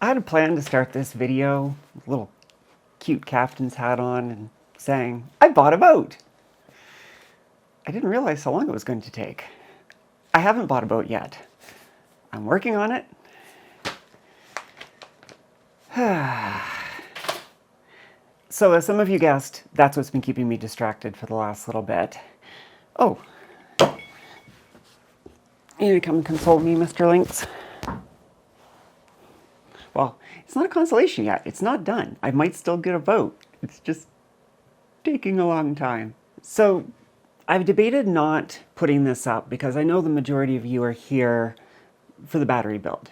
I had a plan to start this video with a little cute captain's hat on and saying, I bought a boat. I didn't realize how long it was going to take. I haven't bought a boat yet. I'm working on it. So as some of you guessed, that's what's been keeping me distracted for the last little bit. Oh, you need to come console me, Mr. Lynx? Well, it's not a consolation yet. It's not done. I might still get a boat. It's just taking a long time. So I've debated not putting this up because I know the majority of you are here for the battery build.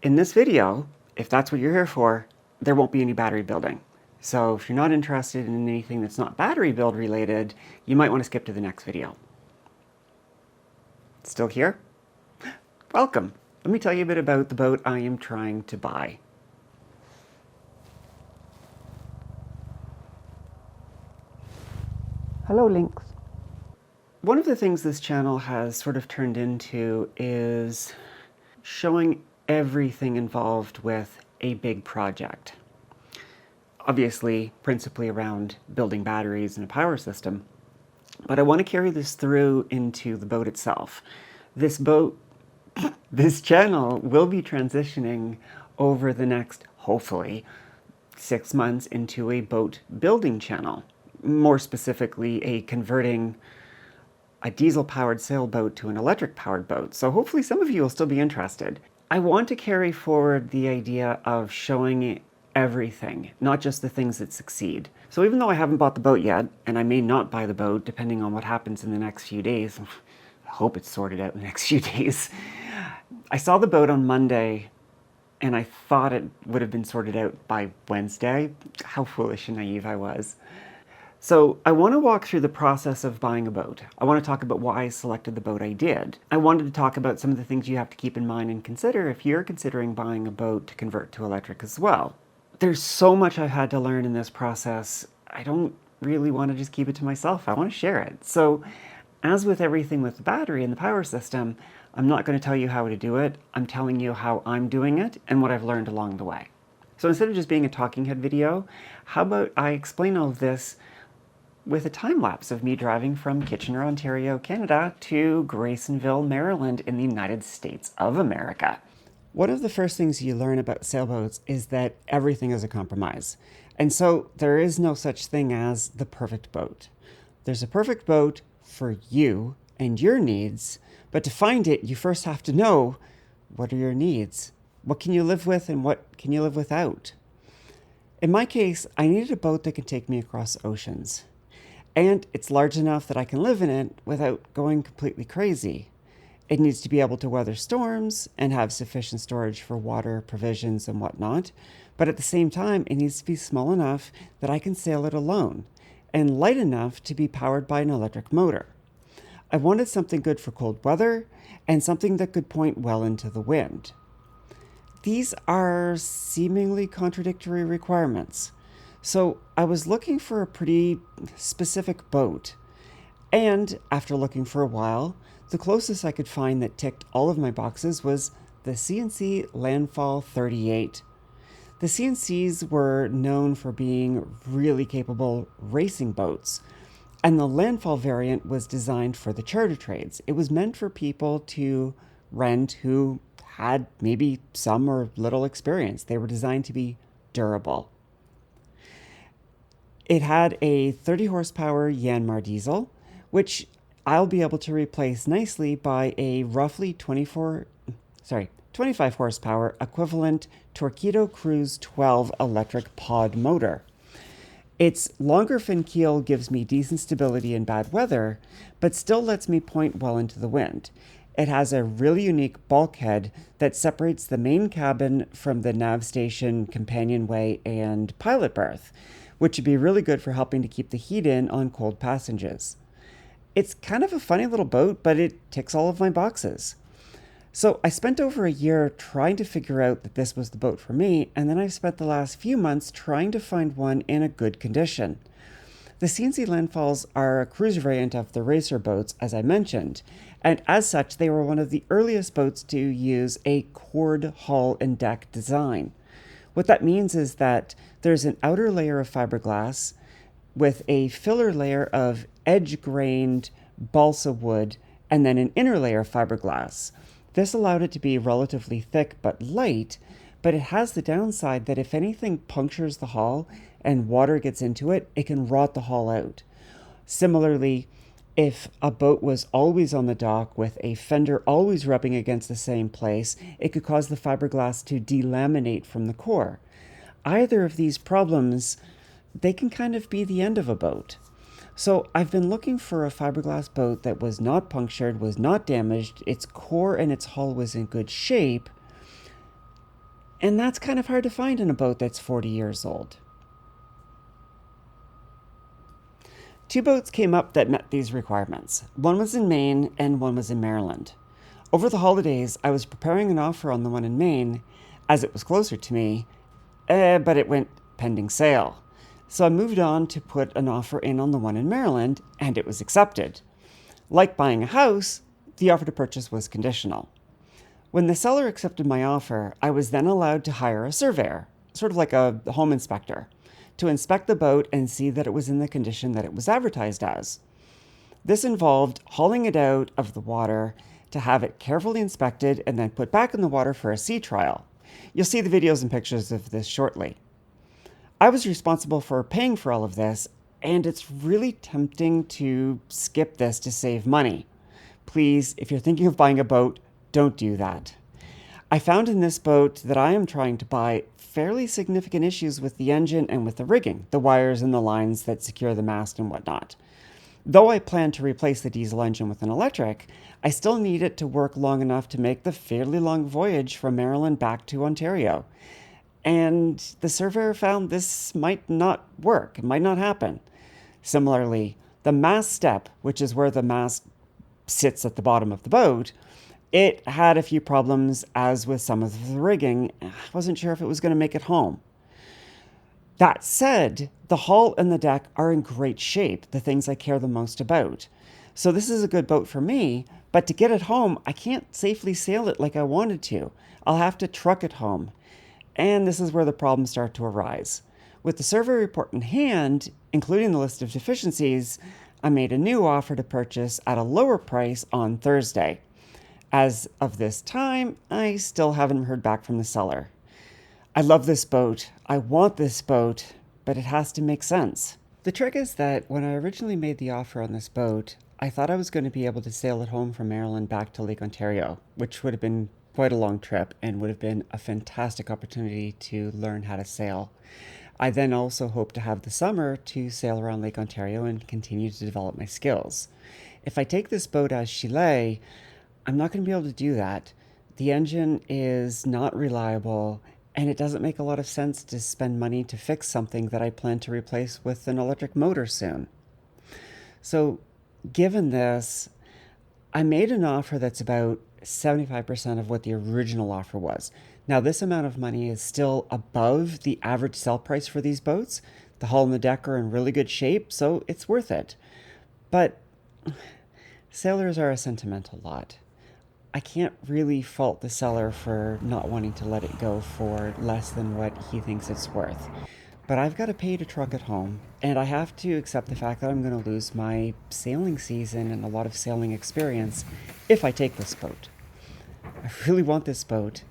In this video, if that's what you're here for, there won't be any battery building. So if you're not interested in anything that's not battery build related, you might want to skip to the next video. Still here? Welcome. Let me tell you a bit about the boat I am trying to buy. Hello, Lynx. One of the things this channel has sort of turned into is showing everything involved with a big project. Obviously, principally around building batteries and a power system. But I want to carry this through into the boat itself. This boat, this channel will be transitioning over the next, hopefully, 6 months into a boat building channel. More specifically, converting a diesel-powered sailboat to an electric-powered boat. So hopefully some of you will still be interested. I want to carry forward the idea of showing everything, not just the things that succeed. So even though I haven't bought the boat yet, and I may not buy the boat depending on what happens in the next few days, I hope it's sorted out in the next few days. I saw the boat on Monday, and I thought it would have been sorted out by Wednesday. How foolish and naive I was. So I want to walk through the process of buying a boat. I want to talk about why I selected the boat I did. I wanted to talk about some of the things you have to keep in mind and consider if you're considering buying a boat to convert to electric as well. There's so much I've had to learn in this process. I don't really want to just keep it to myself. I want to share it. So as with everything with the battery and the power system, I'm not going to tell you how to do it. I'm telling you how I'm doing it and what I've learned along the way. So instead of just being a talking head video, how about I explain all of this with a time lapse of me driving from Kitchener, Ontario, Canada to Graysonville, Maryland in the United States of America. One of the first things you learn about sailboats is that everything is a compromise. And so there is no such thing as the perfect boat. There's a perfect boat for you and your needs, but to find it, you first have to know what are your needs. What can you live with and what can you live without? In my case, I needed a boat that could take me across oceans. And it's large enough that I can live in it without going completely crazy. It needs to be able to weather storms and have sufficient storage for water, provisions, and whatnot. But at the same time, it needs to be small enough that I can sail it alone and light enough to be powered by an electric motor. I wanted something good for cold weather and something that could point well into the wind. These are seemingly contradictory requirements. So I was looking for a pretty specific boat. And after looking for a while, the closest I could find that ticked all of my boxes was the C&C Landfall 38. The C&Cs were known for being really capable racing boats, and the Landfall variant was designed for the charter trades. It was meant for people to rent who had maybe some or little experience. They were designed to be durable. It had a 30 horsepower Yanmar diesel, which I'll be able to replace nicely by a roughly 25 horsepower equivalent Torqeedo Cruise 12 electric pod motor. Its longer fin keel gives me decent stability in bad weather, but still lets me point well into the wind. It has a really unique bulkhead that separates the main cabin from the nav station, companionway, and pilot berth, which would be really good for helping to keep the heat in on cold passages. It's kind of a funny little boat, but it ticks all of my boxes. So I spent over a year trying to figure out that this was the boat for me, and then I spent the last few months trying to find one in a good condition. The C&C Landfalls are a cruiser variant of the racer boats, as I mentioned, and as such, they were one of the earliest boats to use a chord hull and deck design. What that means is that there's an outer layer of fiberglass with a filler layer of edge-grained balsa wood and then an inner layer of fiberglass. This allowed it to be relatively thick but light, but it has the downside that if anything punctures the hull and water gets into it, it can rot the hull out. Similarly, if a boat was always on the dock with a fender always rubbing against the same place, it could cause the fiberglass to delaminate from the core. Either of these problems, they can kind of be the end of a boat. So I've been looking for a fiberglass boat that was not punctured, was not damaged, its core and its hull was in good shape, and that's kind of hard to find in a boat that's 40 years old. Two boats came up that met these requirements. One was in Maine and one was in Maryland. Over the holidays, I was preparing an offer on the one in Maine, as it was closer to me, but it went pending sale. So I moved on to put an offer in on the one in Maryland, and it was accepted. Like buying a house, the offer to purchase was conditional. When the seller accepted my offer, I was then allowed to hire a surveyor, sort of like a home inspector, to inspect the boat and see that it was in the condition that it was advertised as. This involved hauling it out of the water to have it carefully inspected and then put back in the water for a sea trial. You'll see the videos and pictures of this shortly. I was responsible for paying for all of this, and it's really tempting to skip this to save money. Please, if you're thinking of buying a boat, don't do that. I found in this boat that I am trying to buy fairly significant issues with the engine and with the rigging, the wires and the lines that secure the mast and whatnot. Though I plan to replace the diesel engine with an electric, I still need it to work long enough to make the fairly long voyage from Maryland back to Ontario. And the surveyor found this might not work, it might not happen. Similarly, the mast step, which is where the mast sits at the bottom of the boat, it had a few problems, as with some of the rigging. I wasn't sure if it was going to make it home. That said, the hull and the deck are in great shape, the things I care the most about. So this is a good boat for me, but to get it home, I can't safely sail it like I wanted to. I'll have to truck it home. And this is where the problems start to arise. With the survey report in hand, including the list of deficiencies, I made a new offer to purchase at a lower price on Thursday. As of this time, I still haven't heard back from the seller. I love this boat, I want this boat, but it has to make sense. The trick is that when I originally made the offer on this boat, I thought I was going to be able to sail it home from Maryland back to Lake Ontario, which would have been quite a long trip and would have been a fantastic opportunity to learn how to sail. I then also hope to have the summer to sail around Lake Ontario and continue to develop my skills. If I take this boat as she lay, I'm not going to be able to do that. The engine is not reliable, and it doesn't make a lot of sense to spend money to fix something that I plan to replace with an electric motor soon. So, given this, I made an offer that's about 75% of what the original offer was. Now, this amount of money is still above the average sell price for these boats. The hull and the deck are in really good shape, so it's worth it. But sailors are a sentimental lot. I can't really fault the seller for not wanting to let it go for less than what he thinks it's worth. But I've got to pay to truck it home, and I have to accept the fact that I'm going to lose my sailing season and a lot of sailing experience if I take this boat. I really want this boat,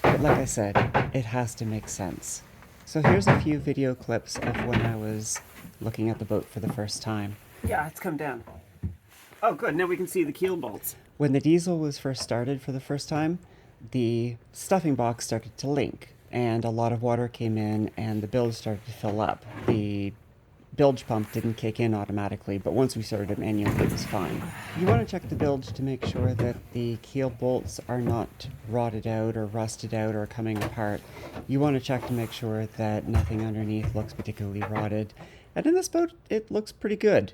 but like I said, it has to make sense. So here's a few video clips of when I was looking at the boat for the first time. Yeah, it's come down. Oh good, now we can see the keel bolts. When the diesel was first started for the first time, the stuffing box started to leak, and a lot of water came in and the bilge started to fill up. The bilge pump didn't kick in automatically, but once we started it manually, it was fine. You want to check the bilge to make sure that the keel bolts are not rotted out or rusted out or coming apart. You want to check to make sure that nothing underneath looks particularly rotted. And in this boat, it looks pretty good.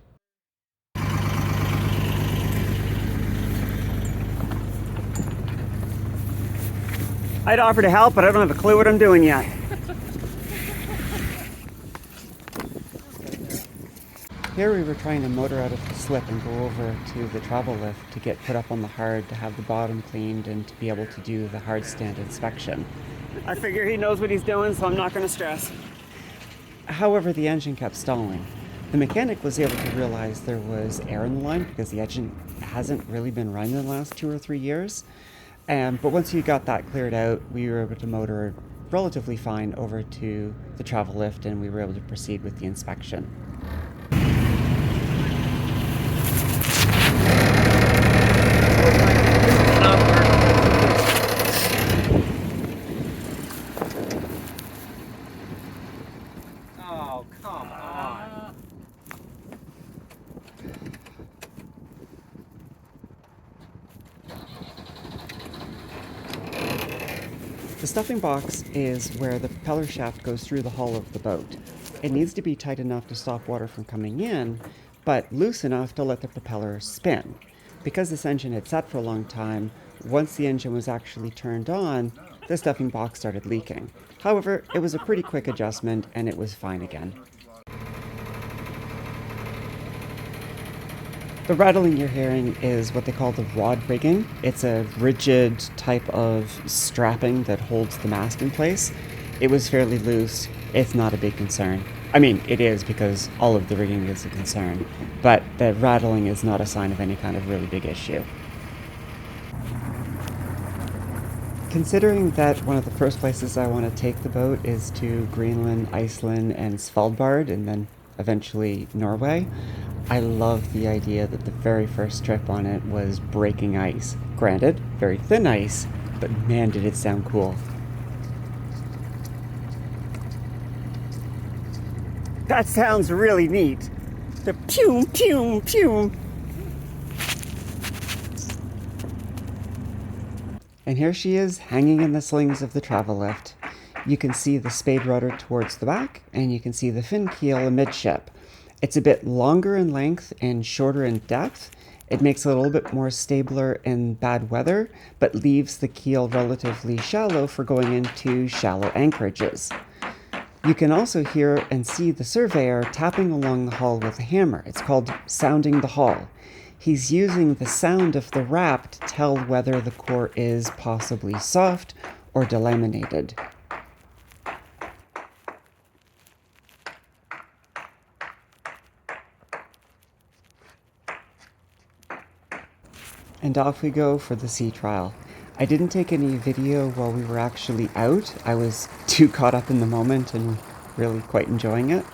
I'd offer to help, but I don't have a clue what I'm doing yet. Here we were trying to motor out of the slip and go over to the travel lift to get put up on the hard to have the bottom cleaned and to be able to do the hard stand inspection. I figure he knows what he's doing, so I'm not going to stress. However, the engine kept stalling. The mechanic was able to realize there was air in the line because the engine hasn't really been running in the last 2 or 3 years. But once you got that cleared out, we were able to motor relatively fine over to the travel lift, and we were able to proceed with the inspection. Oh, come on. The stuffing box is where the propeller shaft goes through the hull of the boat. It needs to be tight enough to stop water from coming in, but loose enough to let the propeller spin. Because this engine had sat for a long time, once the engine was actually turned on, the stuffing box started leaking. However, it was a pretty quick adjustment and it was fine again. The rattling you're hearing is what they call the rod rigging. It's a rigid type of strapping that holds the mast in place. It was fairly loose. It's not a big concern. I mean, it is because all of the rigging is a concern, but the rattling is not a sign of any kind of really big issue. Considering that one of the first places I want to take the boat is to Greenland, Iceland, and Svalbard, and then eventually Norway, I love the idea that the very first trip on it was breaking ice. Granted, very thin ice, but man did it sound cool. That sounds really neat. The pew, pew, pew. And here she is, hanging in the slings of the travel lift. You can see the spade rudder towards the back, and you can see the fin keel amidship. It's a bit longer in length and shorter in depth. It makes it a little bit more stabler in bad weather, but leaves the keel relatively shallow for going into shallow anchorages. You can also hear and see the surveyor tapping along the hull with a hammer. It's called sounding the hull. He's using the sound of the rap to tell whether the core is possibly soft or delaminated. And off we go for the sea trial. I didn't take any video while we were actually out. I was too caught up in the moment and really quite enjoying it.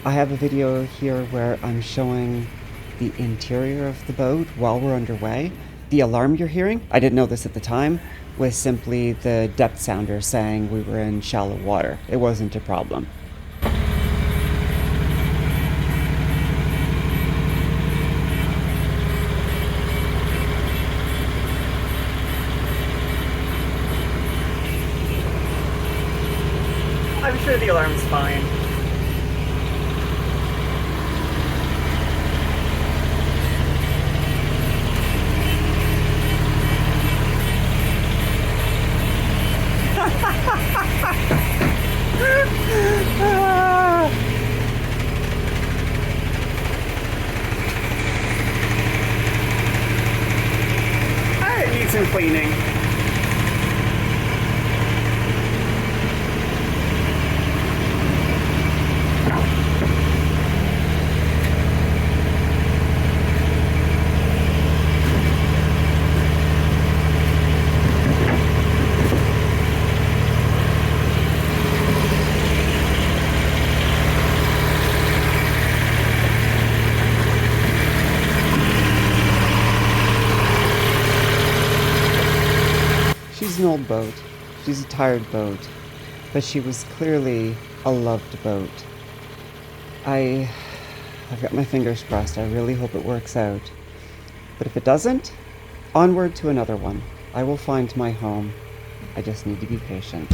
I have a video here where I'm showing the interior of the boat while we're underway. The alarm you're hearing, I didn't know this at the time, was simply the depth sounder saying we were in shallow water. It wasn't a problem. I'm sure the alarm's fine. It needs some cleaning. She's an old boat. She's a tired boat. But she was clearly a loved boat. I've got my fingers crossed. I really hope it works out. But if it doesn't, onward to another one. I will find my home. I just need to be patient.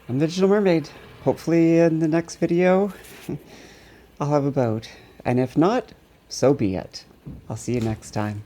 I'm the Digital Mermaid. Hopefully in the next video, I'll have a boat. And if not, so be it. I'll see you next time.